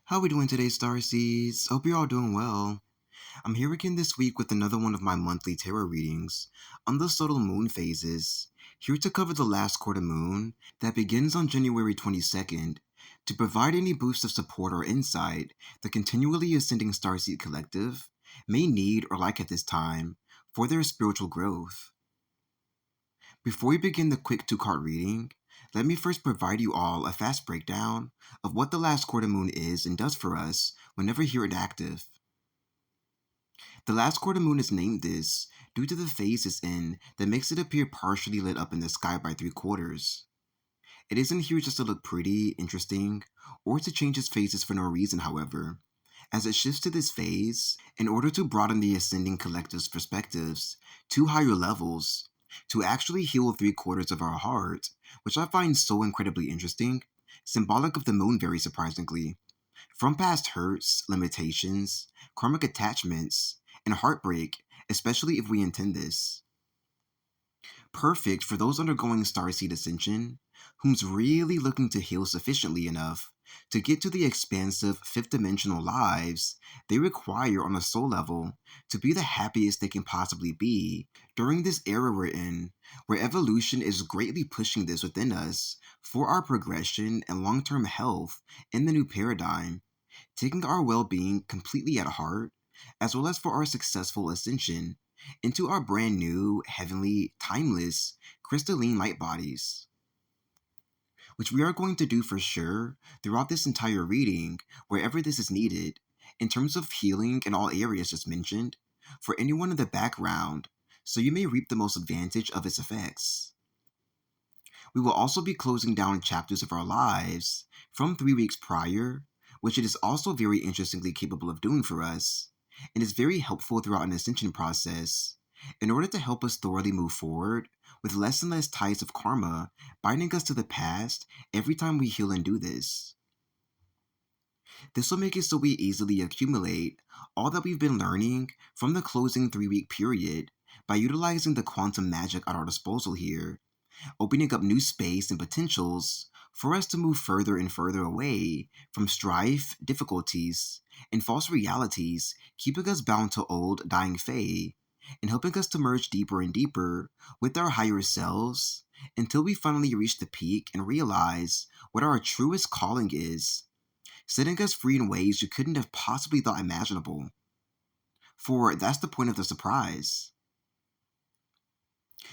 How are we doing today, Starseeds? Hope you're all doing well. I'm here again this week with another one of my monthly tarot readings on the subtle moon phases, here to cover the last quarter moon that begins on January 22nd to provide any boost of support or insight the continually ascending Starseed Collective may need or like at this time for their spiritual growth. Before we begin the quick two-card reading, let me first provide you all a fast breakdown of what the last quarter moon is and does for us whenever here and active. The last quarter moon is named this due to the phase it's in that makes it appear partially lit up in the sky by 3/4. It isn't here just to look pretty, interesting, or to change its phases for no reason, however, as it shifts to this phase in order to broaden the ascending collective's perspectives to higher levels, to actually heal 3/4 of our heart, which I find so incredibly interesting, symbolic of the moon very surprisingly, from past hurts, limitations, karmic attachments, and heartbreak, especially if we intend this. Perfect for those undergoing Starseed Ascension, whom's really looking to heal sufficiently enough to get to the expansive fifth dimensional lives they require on a soul level to be the happiest they can possibly be during this era we're in, where evolution is greatly pushing this within us for our progression and long-term health in the new paradigm, taking our well-being completely at heart, as well as for our successful ascension into our brand new, heavenly, timeless, crystalline light bodies, which we are going to do for sure throughout this entire reading, wherever this is needed, in terms of healing in all areas just mentioned, for anyone in the background, so you may reap the most advantage of its effects. We will also be closing down chapters of our lives from 3 weeks prior, which it is also very interestingly capable of doing for us, and is very helpful throughout an ascension process in order to help us thoroughly move forward with less and less ties of karma binding us to the past every time we heal and do this. This will make it so we easily accumulate all that we've been learning from the closing 3 week period by utilizing the quantum magic at our disposal here, opening up new space and potentials for us to move further and further away from strife, difficulties, and false realities keeping us bound to old, dying fae, and helping us to merge deeper and deeper with our higher selves until we finally reach the peak and realize what our truest calling is, setting us free in ways you couldn't have possibly thought imaginable. For that's the point of the surprise.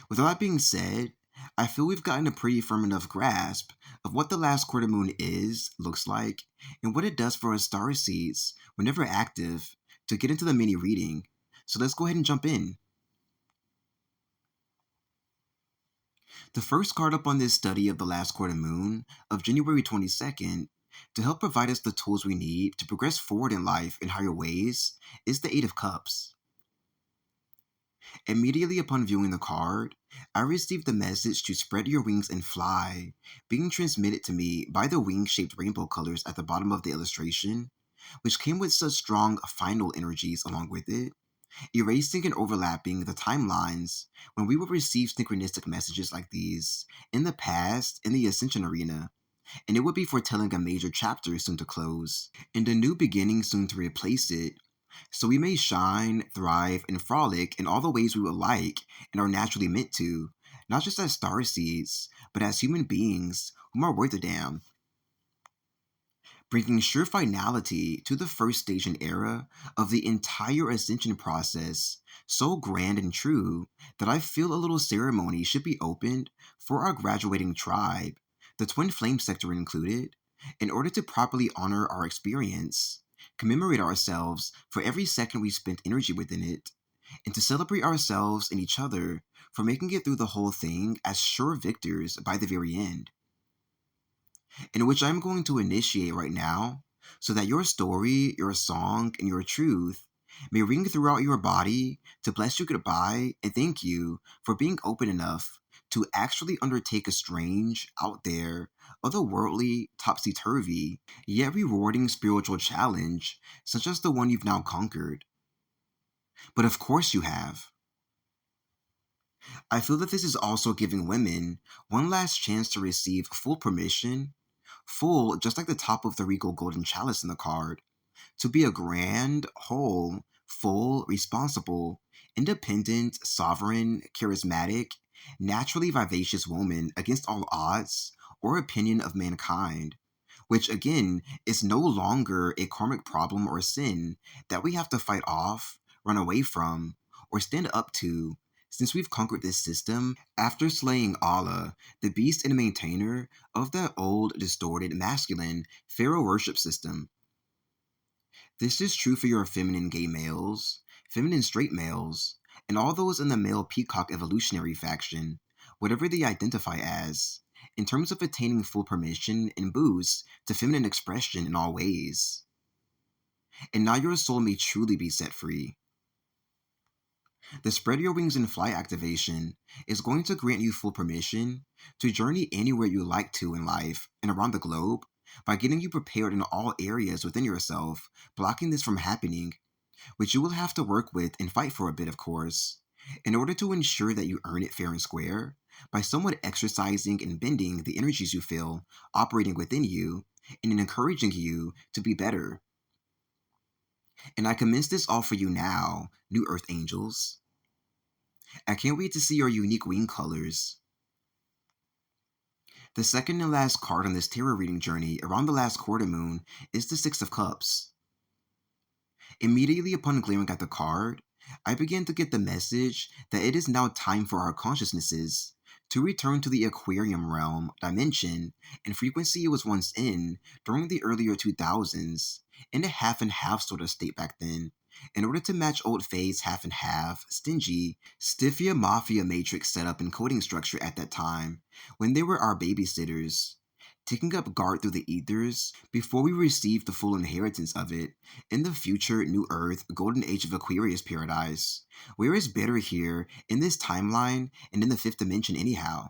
With all that being said, I feel we've gotten a pretty firm enough grasp of what the last quarter moon is, looks like, and what it does for us starseeds whenever active to get into the mini reading. So let's go ahead and jump in. The first card up on this study of the last quarter moon of January 22nd to help provide us the tools we need to progress forward in life in higher ways is the Eight of Cups. Immediately upon viewing the card, I received the message to spread your wings and fly, being transmitted to me by the wing-shaped rainbow colors at the bottom of the illustration, which came with such strong final energies along with it, erasing and overlapping the timelines when we would receive synchronistic messages like these in the past in the Ascension arena, and it would be foretelling a major chapter soon to close, and a new beginning soon to replace it, so we may shine, thrive, and frolic in all the ways we would like and are naturally meant to, not just as starseeds, but as human beings whom are worth a damn. Bringing sure finality to the first stage and era of the entire ascension process, so grand and true that I feel a little ceremony should be opened for our graduating tribe, the twin flame sector included, in order to properly honor our experience, commemorate ourselves for every second we spent energy within it, and to celebrate ourselves and each other for making it through the whole thing as sure victors by the very end, in which I'm going to initiate right now, so that your story, your song, and your truth may ring throughout your body to bless you goodbye and thank you for being open enough to actually undertake a strange, out there, otherworldly, topsy-turvy, yet rewarding spiritual challenge such as the one you've now conquered. But of course you have. I feel that this is also giving women one last chance to receive full permission full just like the top of the regal golden chalice in the card, to be a grand, whole, full, responsible, independent, sovereign, charismatic, naturally vivacious woman against all odds or opinion of mankind, which again is no longer a karmic problem or sin that we have to fight off, run away from, or stand up to, since we've conquered this system after slaying Allah, the beast and maintainer of that old, distorted, masculine pharaoh worship system. This is true for your feminine gay males, feminine straight males, and all those in the male peacock evolutionary faction, whatever they identify as, in terms of attaining full permission and boost to feminine expression in all ways. And now your soul may truly be set free. The Spread Your Wings and Fly activation is going to grant you full permission to journey anywhere you like to in life and around the globe by getting you prepared in all areas within yourself, blocking this from happening, which you will have to work with and fight for a bit, of course, in order to ensure that you earn it fair and square by somewhat exercising and bending the energies you feel operating within you and in encouraging you to be better. And I commence this all for you now, New Earth Angels. I can't wait to see your unique wing colors. The second and last card on this tarot reading journey around the last quarter moon is the Six of Cups. Immediately upon glaring at the card, I began to get the message that it is now time for our consciousnesses to return to the Aquarium realm, dimension, and frequency it was once in during the earlier 2000s, in a half and half sort of state back then, in order to match old Faye's half and half, stingy, stiffia mafia matrix setup and coding structure at that time, when they were our babysitters, taking up guard through the ethers before we received the full inheritance of it in the future New Earth, Golden Age of Aquarius paradise, where is better here in this timeline and in the fifth dimension anyhow.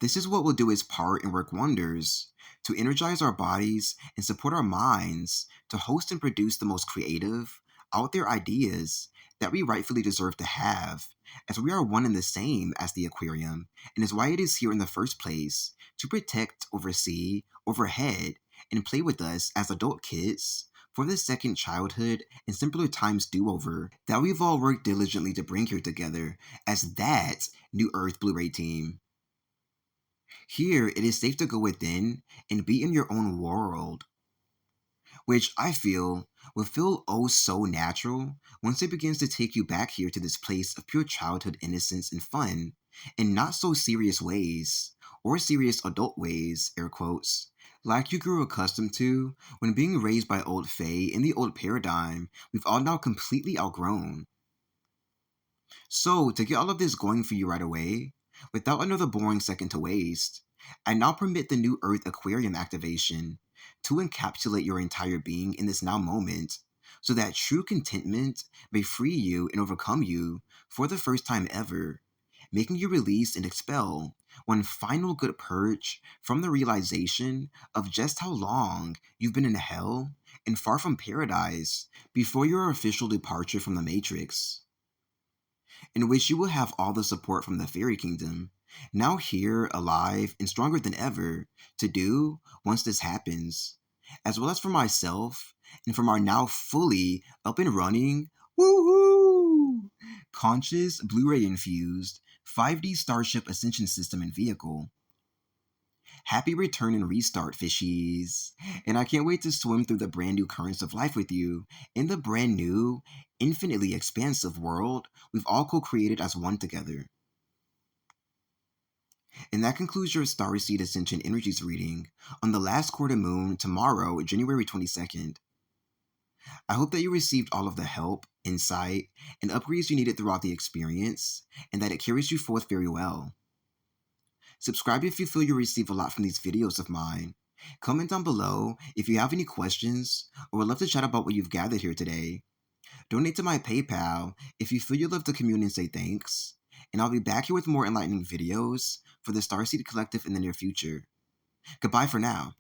This is what will do its part and work wonders to energize our bodies and support our minds to host and produce the most creative, out there ideas that we rightfully deserve to have, as we are one and the same as the aquarium, and is why it is here in the first place to protect, oversee, overhead, and play with us as adult kids for the second childhood and simpler times do-over that we've all worked diligently to bring here together as that New Earth Blu-ray team. Here, it is safe to go within and be in your own world, which I feel will feel oh so natural once it begins to take you back here to this place of pure childhood innocence and fun in not so serious ways, or serious adult ways, air quotes, like you grew accustomed to when being raised by old Faye in the old paradigm we've all now completely outgrown. So, to get all of this going for you right away, without another boring second to waste, I now permit the New Earth Aquarium activation to encapsulate your entire being in this now moment, so that true contentment may free you and overcome you for the first time ever, making you release and expel one final good purge from the realization of just how long you've been in hell and far from paradise before your official departure from the Matrix, in which you will have all the support from the fairy kingdom, now here, alive, and stronger than ever, to do once this happens, as well as for myself, and from our now fully up and running, woohoo! Conscious, Blu-ray infused, 5D Starship Ascension system and vehicle. Happy return and restart, fishies! And I can't wait to swim through the brand new currents of life with you in the brand new, infinitely expansive world we've all co-created as one together. And that concludes your Starseed Ascension Energies reading on the last quarter moon tomorrow, January 22nd. I hope that you received all of the help, insight, and upgrades you needed throughout the experience, and that it carries you forth very well. Subscribe if you feel you receive a lot from these videos of mine. Comment down below if you have any questions or would love to chat about what you've gathered here today. Donate to my PayPal if you feel you'd love to commune and say thanks. And I'll be back here with more enlightening videos for the Starseed Collective in the near future. Goodbye for now.